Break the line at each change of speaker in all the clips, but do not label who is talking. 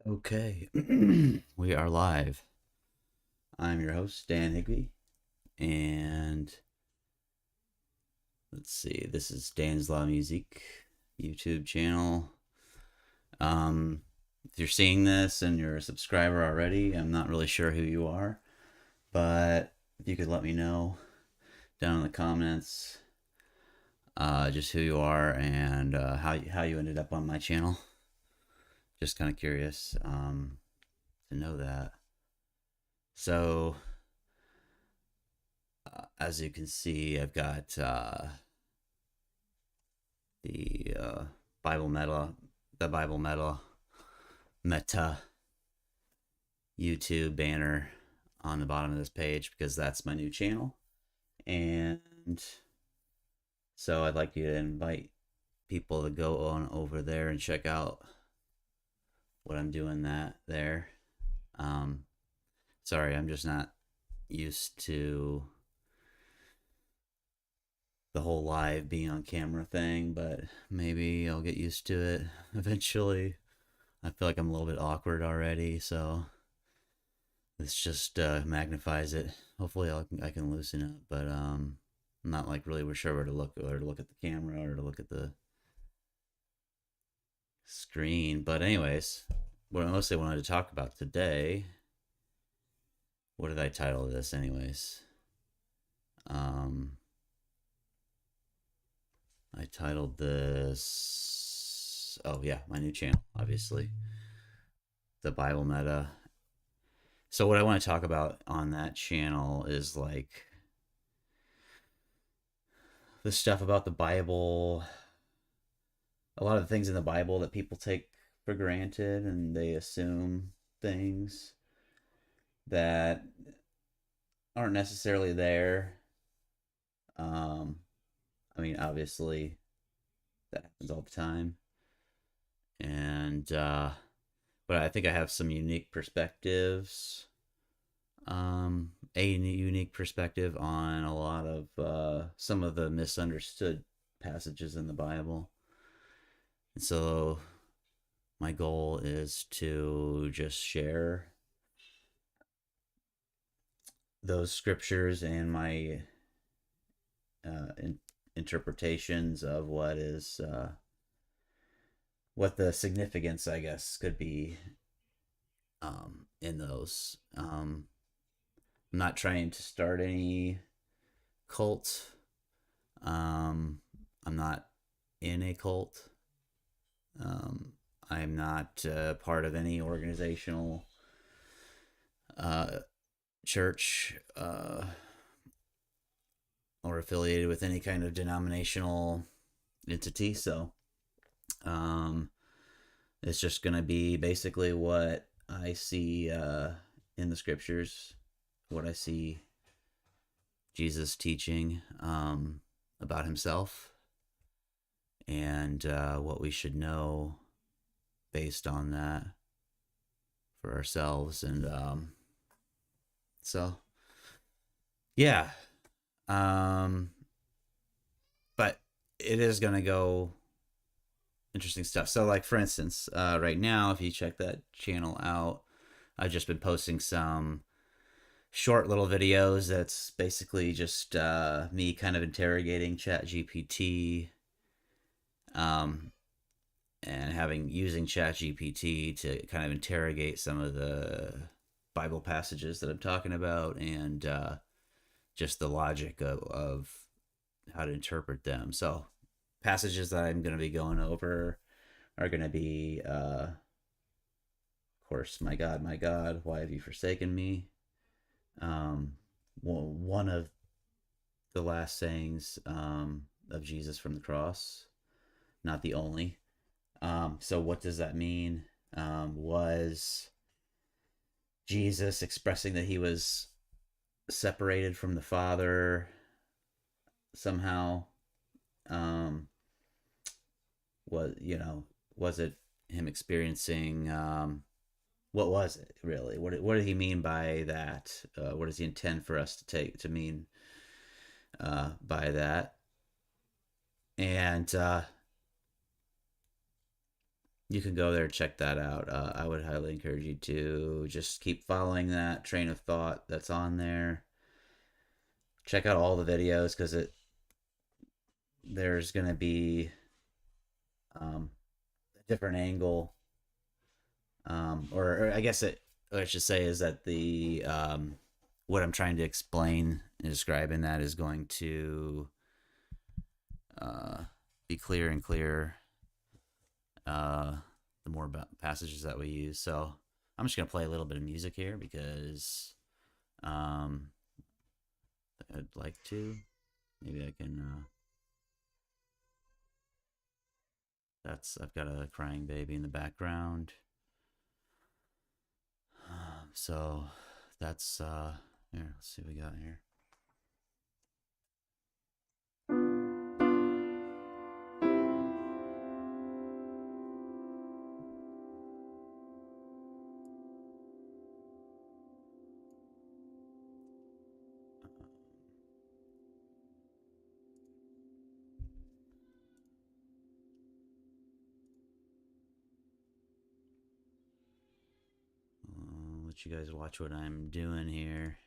Okay, we are live. I'm your host, Dan Higby, and let's see, this is Dan's Law Music YouTube channel. If you're seeing this and you're a subscriber already, I'm not really sure who you are, but if you could let me know down in the comments just who you are and how you ended up on my channel. Just kind of curious to know that. So, as you can see, I've got the Bible Meta, the Bible Meta YouTube banner on the bottom of this page because that's my new channel. And so I'd like you to invite people to go on over there and check out what I'm doing there. Um, Sorry, I'm just not used to the whole live being on camera thing, but maybe I'll get used to it eventually. I feel like I'm a little bit awkward already, so this just magnifies it. Hopefully, I can loosen it, but I'm not like really sure where to look or to look at the camera or to look at the screen. But anyways, what I mostly wanted to talk about today. What did I title this, anyways? Um, I titled this. Oh yeah, my new channel, obviously, the Bible Meta. So what I want to talk about on that channel is like the stuff about the Bible, a lot of the things in the Bible that people take for granted and they assume things that aren't necessarily there. Um, I mean, obviously, that happens all the time. And, but I think I have some unique perspectives, a unique perspective on a lot of some of the misunderstood passages in the Bible. And so my goal is to just share those scriptures and my interpretations of what the significance, I guess, could be in those. I'm not trying to start any cult. I'm not in a cult. Um, I'm not part of any organizational uh, church or affiliated with any kind of denominational entity. So um, it's just going to be basically what I see in the scriptures, what I see Jesus teaching about himself, and what we should know based on that for ourselves. And so, yeah. Um, but it is going to go interesting stuff. So, like, for instance, right now, if you check that channel out, I've just been posting some short little videos that's basically just me kind of interrogating ChatGPT, um, and using ChatGPT to kind of interrogate some of the Bible passages that I'm talking about and just the logic of how to interpret them. So passages that I'm going to be going over are going to be, of course, my God, why have you forsaken me? Um, one of the last sayings of Jesus from the cross, not the only. So what does that mean? Was Jesus expressing that he was separated from the Father somehow? Um, was it him experiencing? What was it really? What did he mean by that? What does he intend for us to take to mean by that? And you can go there and check that out. I would highly encourage you to just keep following that train of thought that's on there. Check out all the videos because there's gonna be a different angle, or I guess what I should say is that the what I'm trying to explain and describe in that is going to be clearer and clearer the more passages that we use. So I'm just gonna play a little bit of music here because I'd like to. Maybe I can. I've got a crying baby in the background. So that's here. Let's see what we got here. I'll let you guys watch what I'm doing here.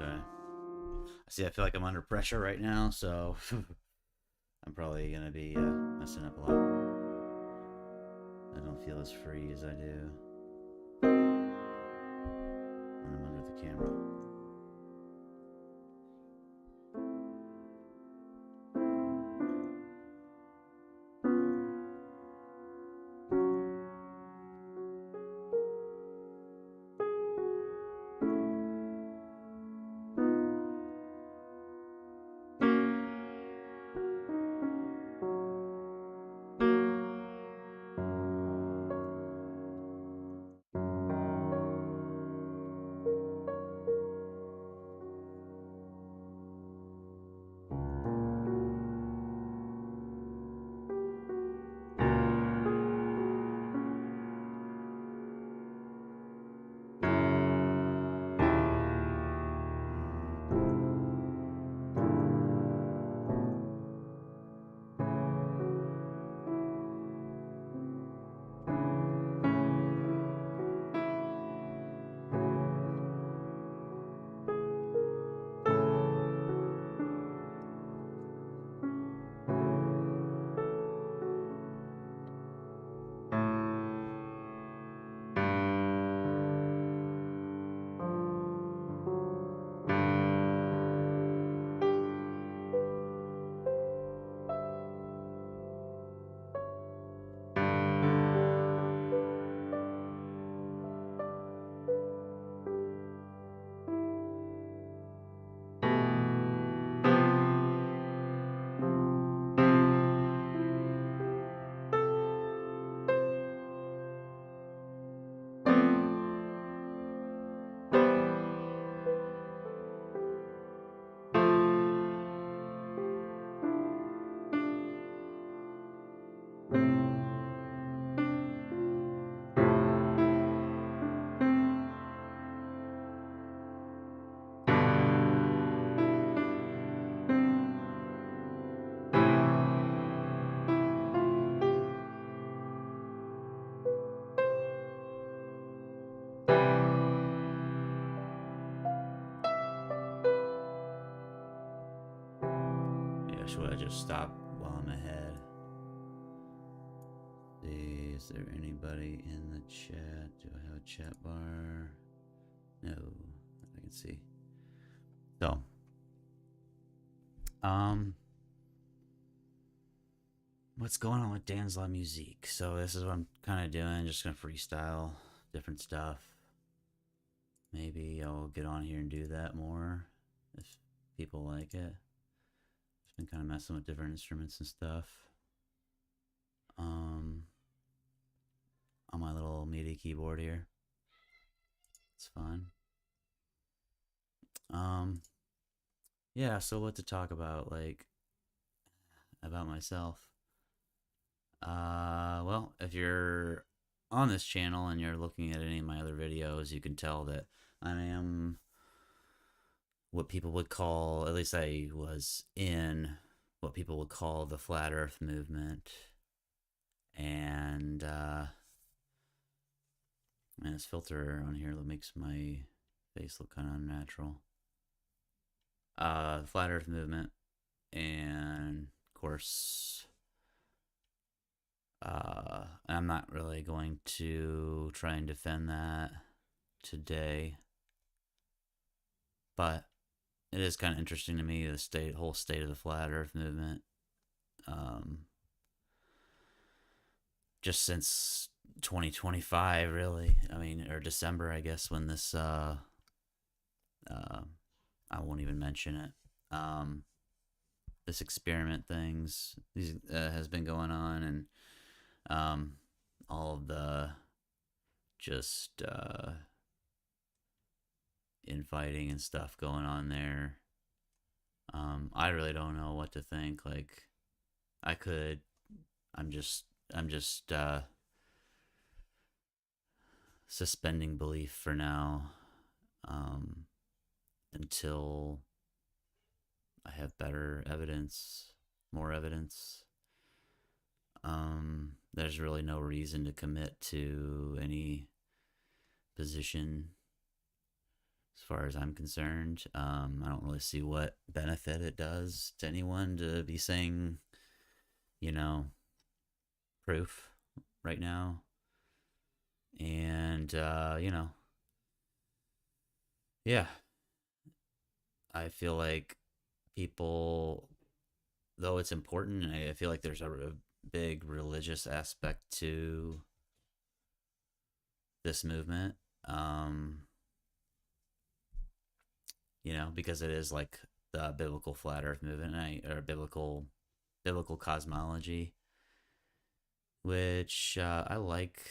Okay. See, I feel like I'm under pressure right now, so I'm probably gonna be messing up a lot. I don't feel as free as I do when I'm under the camera. should I just stop while I'm ahead? See, is there anybody in the chat? Do I have a chat bar? No, I can see. So, what's going on with Dan's La Musique? So this is what I'm kind of doing. Just gonna freestyle different stuff. Maybe I'll get on here and do that more if people like it. Just been kind of messing with different instruments and stuff. On my little MIDI keyboard here. It's fun. Yeah, so what to talk about, like, about myself? Well, if you're on this channel and you're looking at any of my other videos, you can tell that I am what people would call, at least I was in what people would call the Flat Earth movement. And, man, this filter on here that makes my face look kind of unnatural. Flat Earth movement, and of course, I'm not really going to try and defend that today, but it is kind of interesting to me, the whole state of the Flat Earth movement. Just since 2025, really. I mean, or December, I guess, when this I won't even mention it. This experiment things has been going on, and all of the just infighting and stuff going on there. I really don't know what to think. Like, I'm just suspending belief for now, until I have better evidence, more evidence. There's really no reason to commit to any position as far as I'm concerned. I don't really see what benefit it does to anyone to be saying, proof right now. And, yeah. I feel like people, though it's important, I feel like there's a big religious aspect to this movement. Because it is like the biblical flat earth movement, or biblical cosmology, which I like.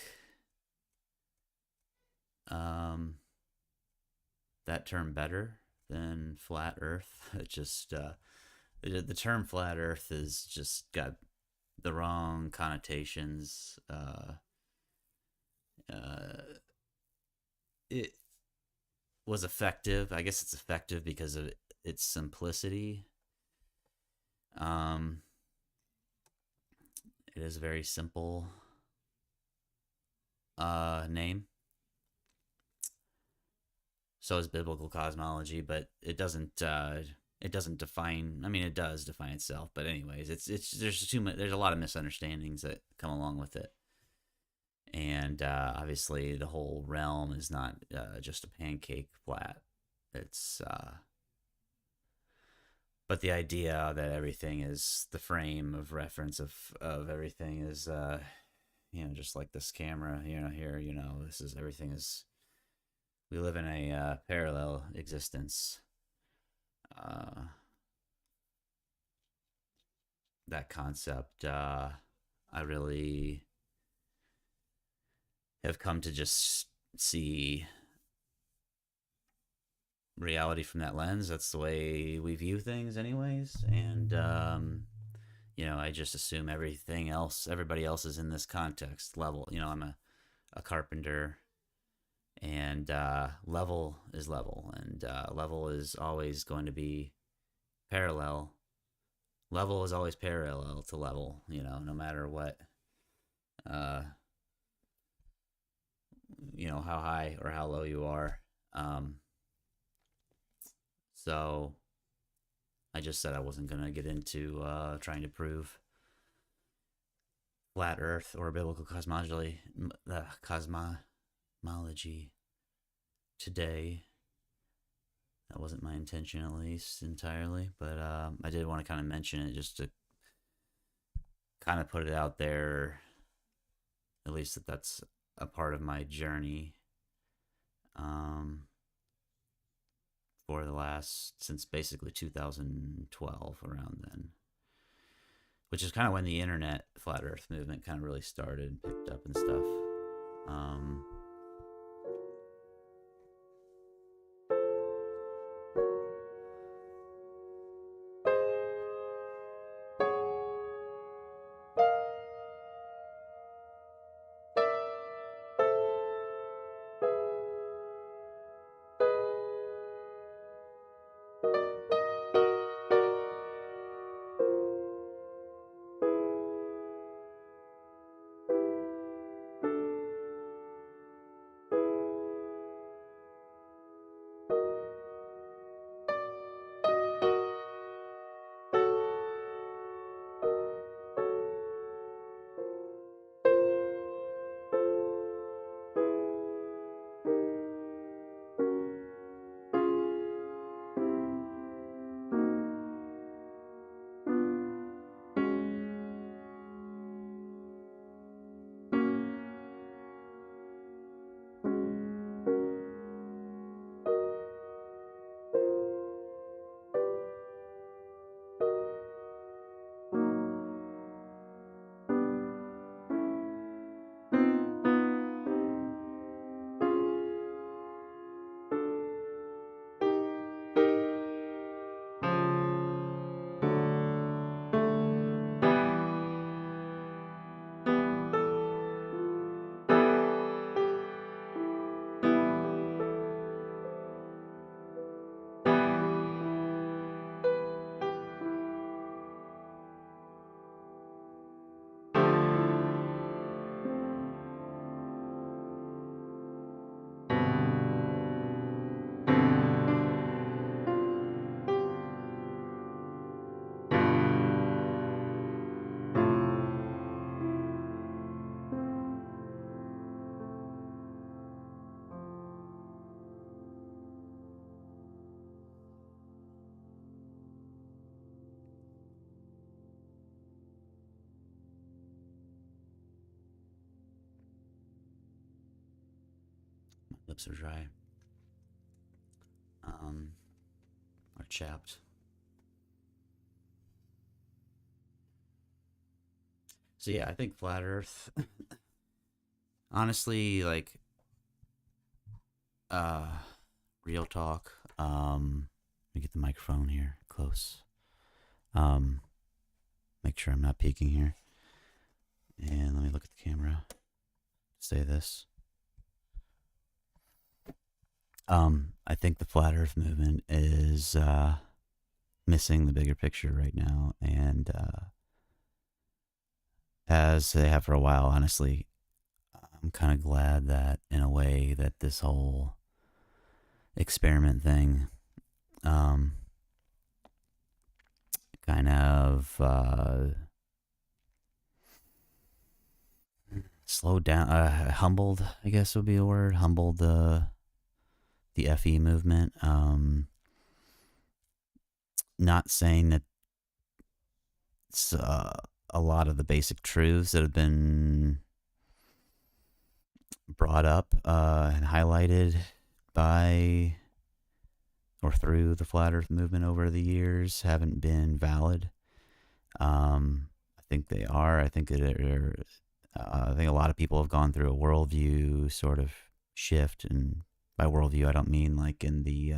That term better than flat earth. It just the term flat earth is just got the wrong connotations. It was effective. I guess it's effective because of its simplicity. It is a very simple name. So is biblical cosmology, but it doesn't define. I mean, it does define itself, but anyways, there's a lot of misunderstandings that come along with it, and obviously the whole realm is not just a pancake flat. It's but the idea that everything is the frame of reference of everything is just like this camera, here, this is everything is. We live in a parallel existence. That concept, I really have come to just see reality from that lens. That's the way we view things, anyways. And, I just assume everybody else is in this context level. I'm a carpenter. And level is level, and level is always going to be parallel. Level is always parallel to level, no matter what, how high or how low you are. So I just said I wasn't going to get into trying to prove flat Earth or biblical cosmology today. That wasn't my intention, at least entirely, but I did want to kind of mention it just to kind of put it out there, at least that's a part of my journey for the last, since basically 2012, around then, which is kind of when the internet flat earth movement kind of really started and picked up and stuff. Lips are dry. Or chapped. So yeah, I think flat Earth. Honestly, like, real talk. Let me get the microphone here close. Make sure I'm not peeking here. And let me look at the camera. Say this. I think the flat Earth movement is missing the bigger picture right now, and as they have for a while, honestly, I'm kind of glad that, in a way, that this whole experiment thing kind of slowed down, humbled, I guess would be a word, humbled the FE movement. Not saying that it's a lot of the basic truths that have been brought up and highlighted by or through the flat earth movement over the years haven't been valid. I think they are. I think I think a lot of people have gone through a worldview sort of shift, and by worldview I don't mean like in the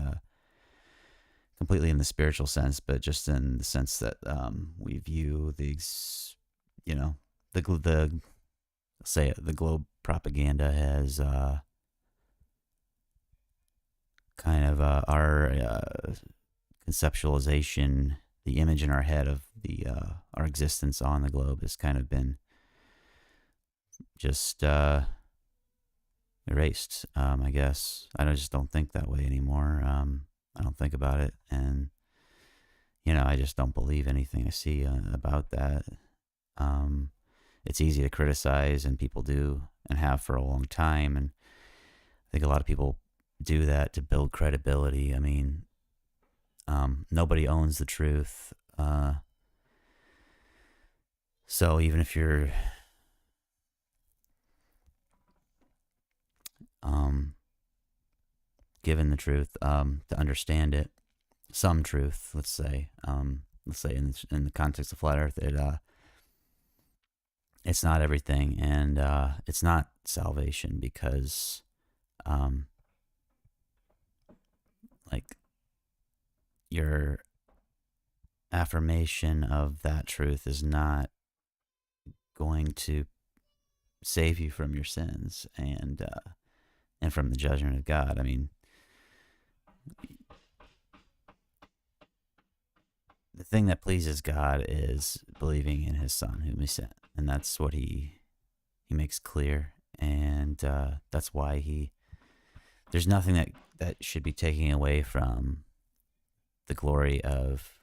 completely in the spiritual sense, but just in the sense that we view the globe propaganda as kind of our conceptualization, the image in our head of the our existence on the globe has kind of been just erased. I guess I just don't think that way anymore. I don't think about it, and I just don't believe anything I see about that. Um, it's easy to criticize, and people do and have for a long time. And I think a lot of people do that to build credibility. I mean, nobody owns the truth. So even if you're given the truth, to understand it, some truth, let's say in the context of flat Earth, it's not everything, and it's not salvation, because like your affirmation of that truth is not going to save you from your sins and from the judgment of God. I mean, the thing that pleases God is believing in His Son whom He sent, and that's what He makes clear, and that's why there's nothing that should be taking away from the glory of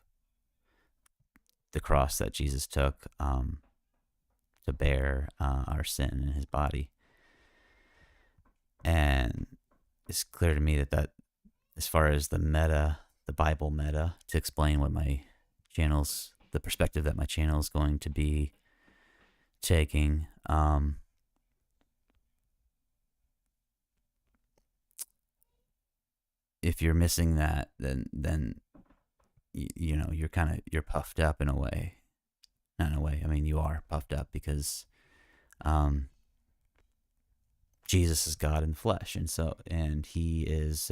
the cross that Jesus took to bear our sin in His body. And it's clear to me that as far as the Bible meta, to explain what the perspective that my channel is going to be taking, if you're missing that, then you're puffed up in a way. Not in a way. I mean, you are puffed up because Jesus is God in flesh, and He is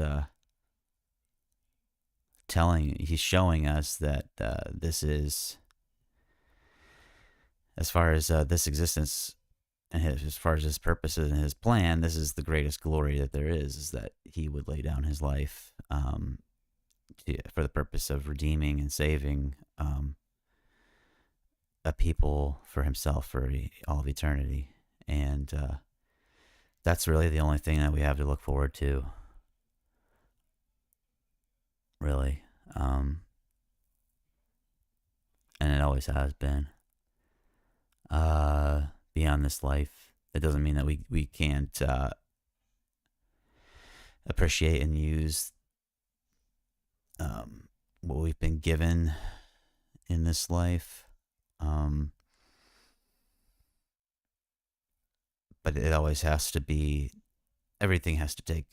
He's showing us that this is, as far as this existence and as far as His purposes and His plan, this is the greatest glory that there is that He would lay down His life for the purpose of redeeming and saving a people for Himself for all of eternity. And that's really the only thing that we have to look forward to, really. And it always has been. Beyond this life, it doesn't mean that we can't appreciate and use what we've been given in this life. But it always has to be, everything has to take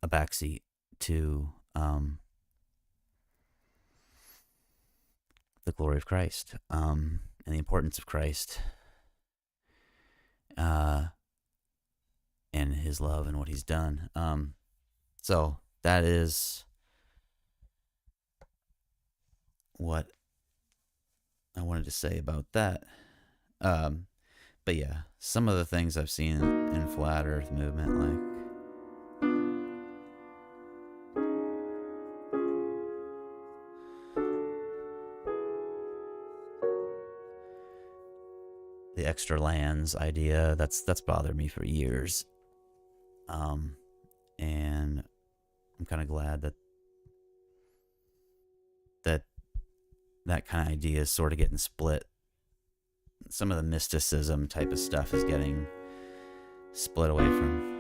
a backseat to the glory of Christ, and the importance of Christ, and His love and what He's done. So that is what I wanted to say about that. But yeah, some of the things I've seen in flat Earth movement, like the extra lands idea, that's bothered me for years. And I'm kind of glad that kind of idea is sort of getting split. Some of the mysticism type of stuff is getting split away from.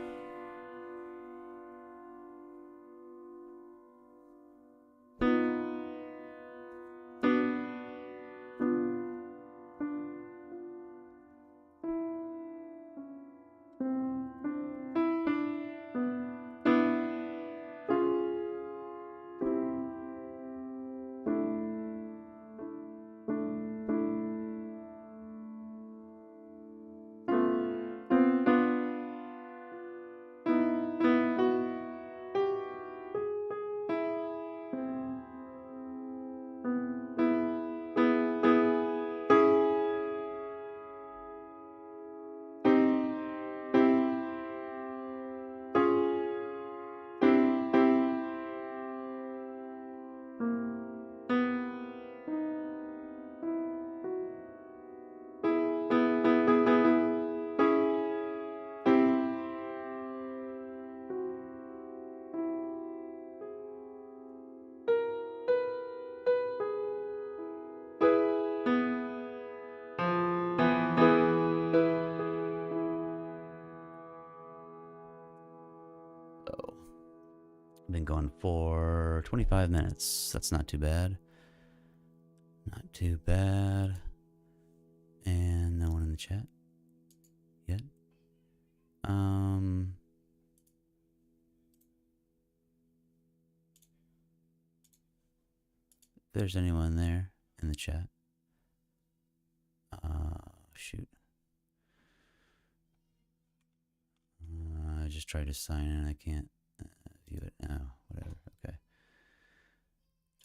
Been going for 25 minutes. That's not too bad. Not too bad. And no one in the chat yet. If there's anyone there in the chat. Shoot. I just tried to sign in. I can't view it now. Whatever. Okay.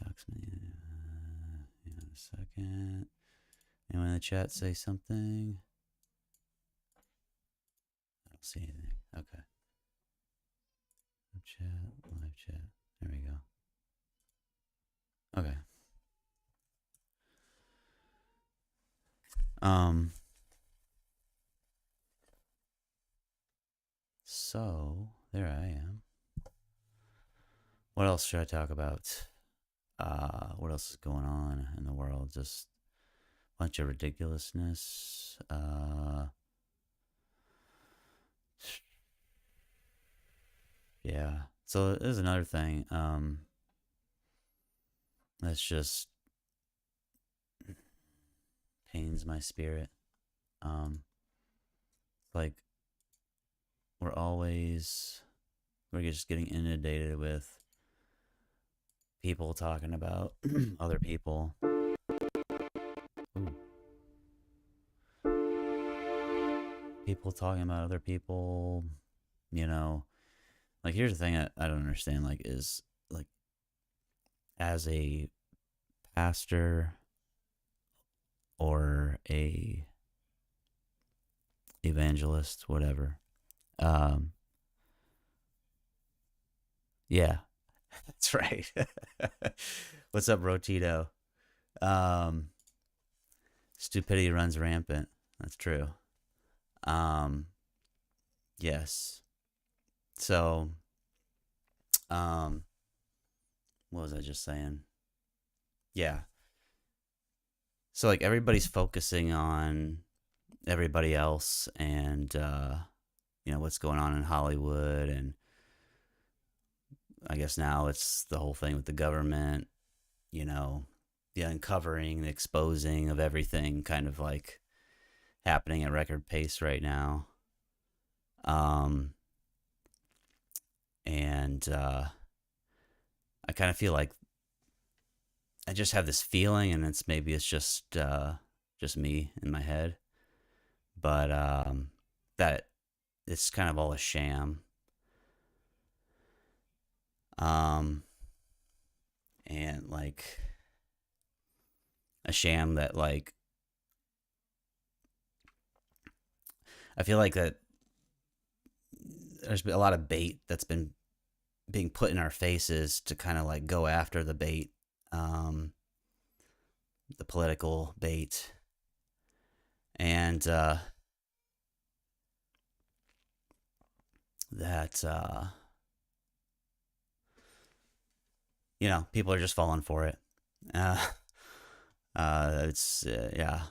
Docs me. Hang on a second. Anyone in the chat say something? I don't see anything. Okay. Live chat. There we go. Okay. So there I am. What else should I talk about? What else is going on in the world? Just a bunch of ridiculousness. Yeah. So there's another thing. That's just pains my spirit. Like we're just getting inundated with people talking about other people. Ooh. People talking about other people, you know. Like here's the thing I don't understand, like, is like as a pastor or a evangelist, whatever. Yeah, that's right. What's up, Rotito? Stupidity runs rampant. That's true. Yes. So, what was I just saying? Yeah. So like everybody's focusing on everybody else and what's going on in Hollywood, and I guess now it's the whole thing with the government, the uncovering, the exposing of everything kind of like happening at record pace right now. And I kind of feel like I just have this feeling, and it's just me in my head, but that it's kind of all a sham. And like a sham that like I feel like that there's been a lot of bait that's been being put in our faces to kind of like go after the bait, the political bait, and that people are just falling for it. It's yeah,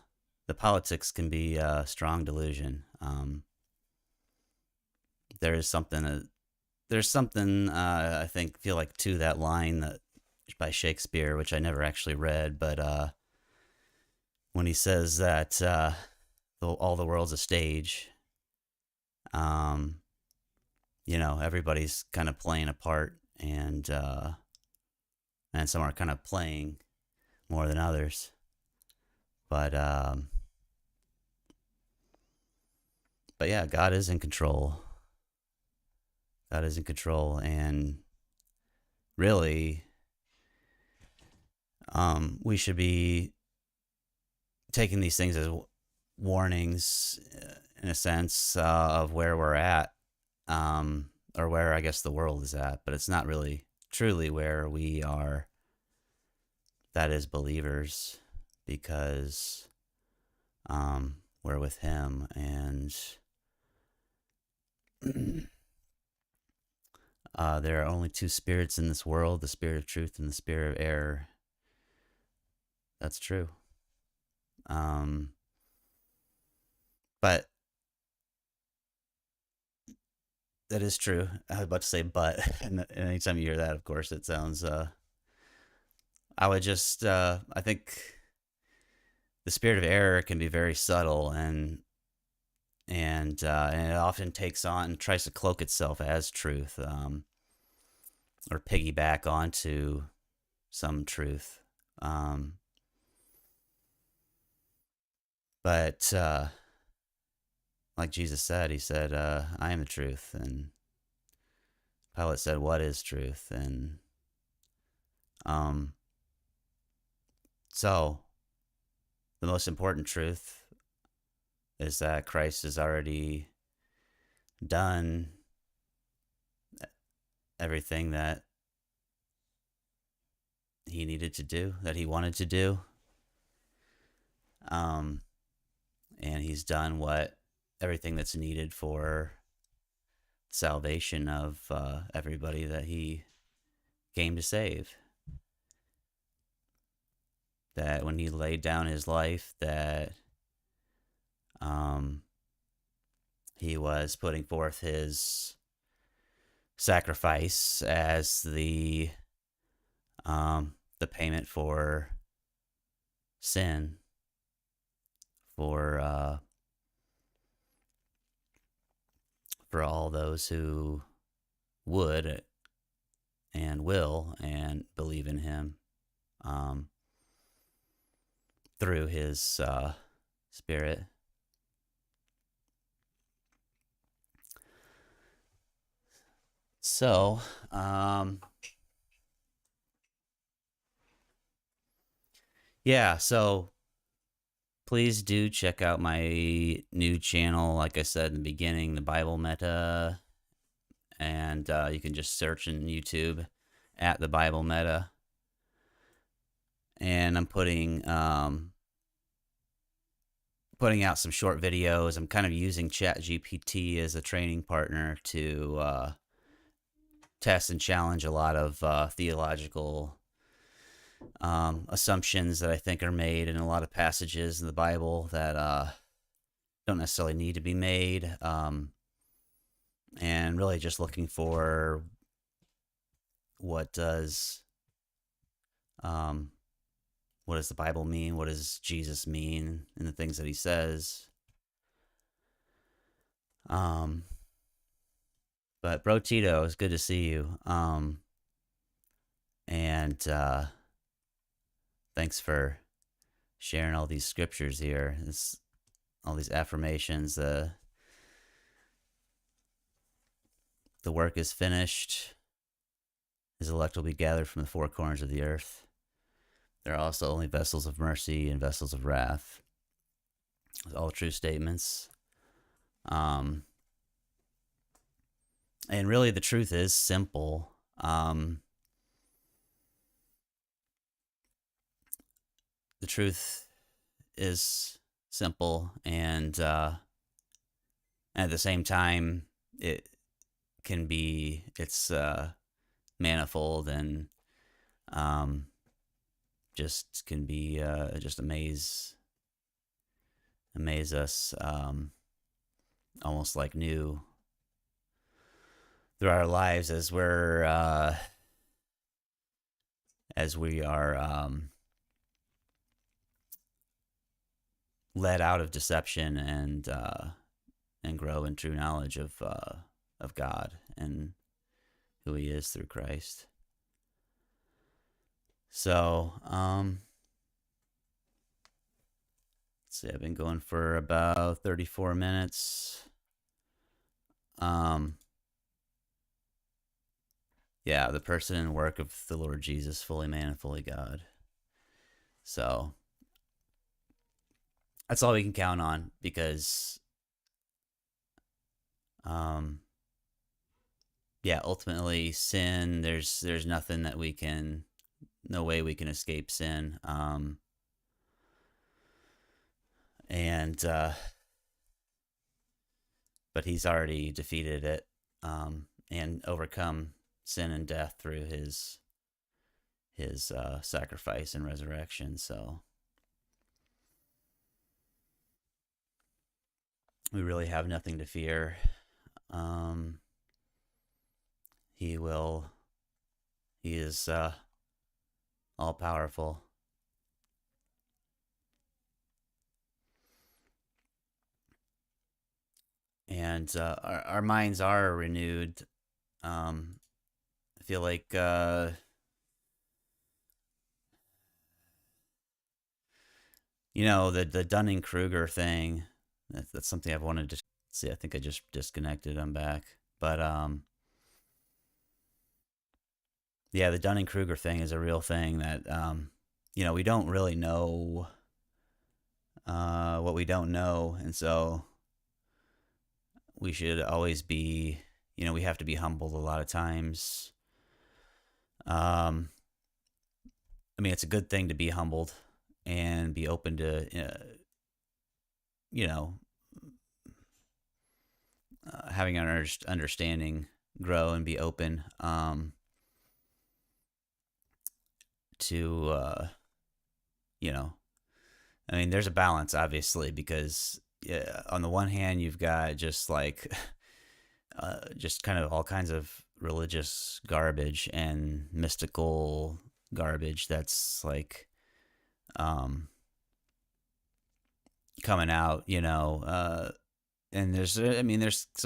the politics can be a strong delusion. There's something I feel like to that line that by Shakespeare, which I never actually read, but when he says that all the world's a stage, everybody's kind of playing a part, and some are kind of playing more than others, but yeah, God is in control. God is in control, and really, we should be taking these things as warnings, in a sense, of where we're at, or where I guess the world is at, but it's not really truly where we are, that is believers, because we're with Him, and there are only two spirits in this world, the spirit of truth and the spirit of error. That's true. But that is true. I was about to say but, and anytime you hear that, of course, it sounds. I would just. I think the spirit of error can be very subtle, and it often takes on tries to cloak itself as truth, or piggyback onto some truth. Um, but like Jesus said, he said, "I am the truth," and Pilate said, "What is truth?" And um, so the most important truth is that Christ has already done everything that he needed to do, that he wanted to do. Um, and he's done what everything that's needed for salvation of everybody that he came to save. That when he laid down his life, that um, he was putting forth his sacrifice as the payment for sin, for all those who would and will and believe in him, um, through his spirit. So, yeah, so please do check out my new channel. Like I said in the beginning, the Bible Meta, and you can just search in YouTube at the Bible Meta. And I'm putting out some short videos. I'm kind of using ChatGPT as a training partner to test and challenge a lot of theological assumptions that I think are made in a lot of passages in the Bible that don't necessarily need to be made, and really just looking for what does the Bible mean? What does Jesus mean in the things that he says? But Bro Tito, it's good to see you. And thanks for sharing all these scriptures here. All these affirmations. The work is finished. His elect will be gathered from the four corners of the earth. There are also only vessels of mercy and vessels of wrath. All true statements. And really, the truth is simple. The truth is simple, and at the same time, it's manifold, and just can be just amaze us, almost like new through our lives as we are led out of deception and grow in true knowledge of God and who he is through Christ. So, let's see, I've been going for about 34 minutes. Yeah, the person and work of the Lord Jesus, fully man and fully God. So, that's all we can count on, because yeah, ultimately sin, there's nothing that we can, no way we can escape sin. And but he's already defeated it, and overcome sin and death through his sacrifice and resurrection. So we really have nothing to fear. He will. He is all powerful. And our minds are renewed. I feel like the Dunning Kruger thing. That's something I've wanted to see. I think I just disconnected. I'm back, but yeah, the Dunning Kruger thing is a real thing that we don't really know what we don't know, and so we should always be, we have to be humbled a lot of times. I mean, it's a good thing to be humbled and be open to, you know, having an understanding grow and be open to, you know, I mean, there's a balance, obviously, because on the one hand, you've got just like, just kind of all kinds of religious garbage and mystical garbage that's like coming out, and there's a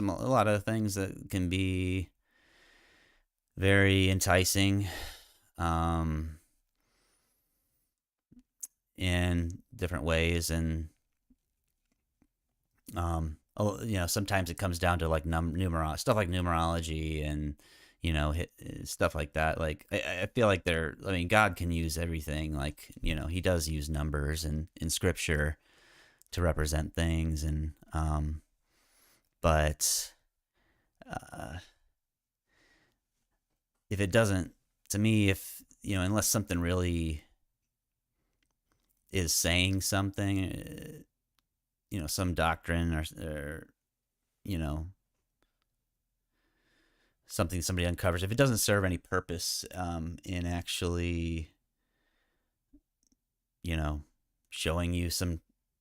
lot of things that can be very enticing in different ways, and sometimes it comes down to like stuff like numerology and stuff like that. Like I feel like God can use everything. Like he does use numbers and in scripture to represent things, and but if it doesn't, to me, if unless something really is saying something, some doctrine or something somebody uncovers, if it doesn't serve any purpose in actually showing you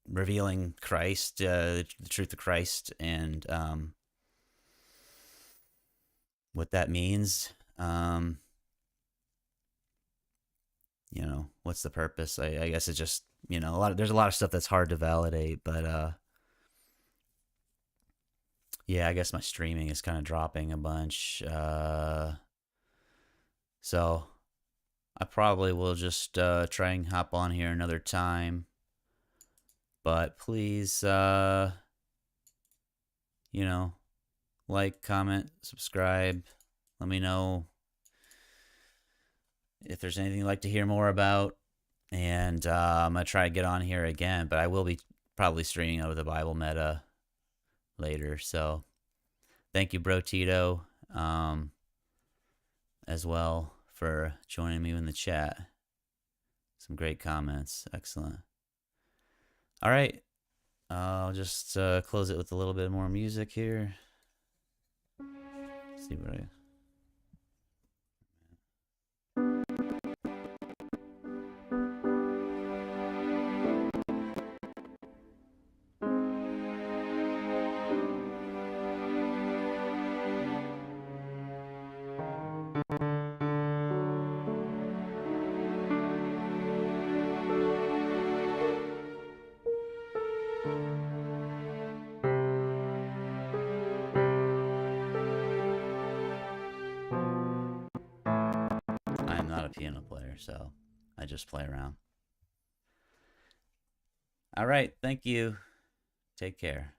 revealing Christ, the truth of Christ, and what that means, what's the purpose? I guess it's just there's a lot of stuff that's hard to validate, but yeah, I guess my streaming is kind of dropping a bunch, so I probably will just try and hop on here another time. But please, like, comment, subscribe. Let me know if there's anything you'd like to hear more about. And I'm going to try to get on here again, but I will be probably streaming over the Bible Meta later. So thank you, Bro Tito, as well, for joining me in the chat. Some great comments. Excellent. All right. I'll just close it with a little bit more music here. Let's see what I... I'm not a piano player, so I just play around. All right. Thank you. Take care.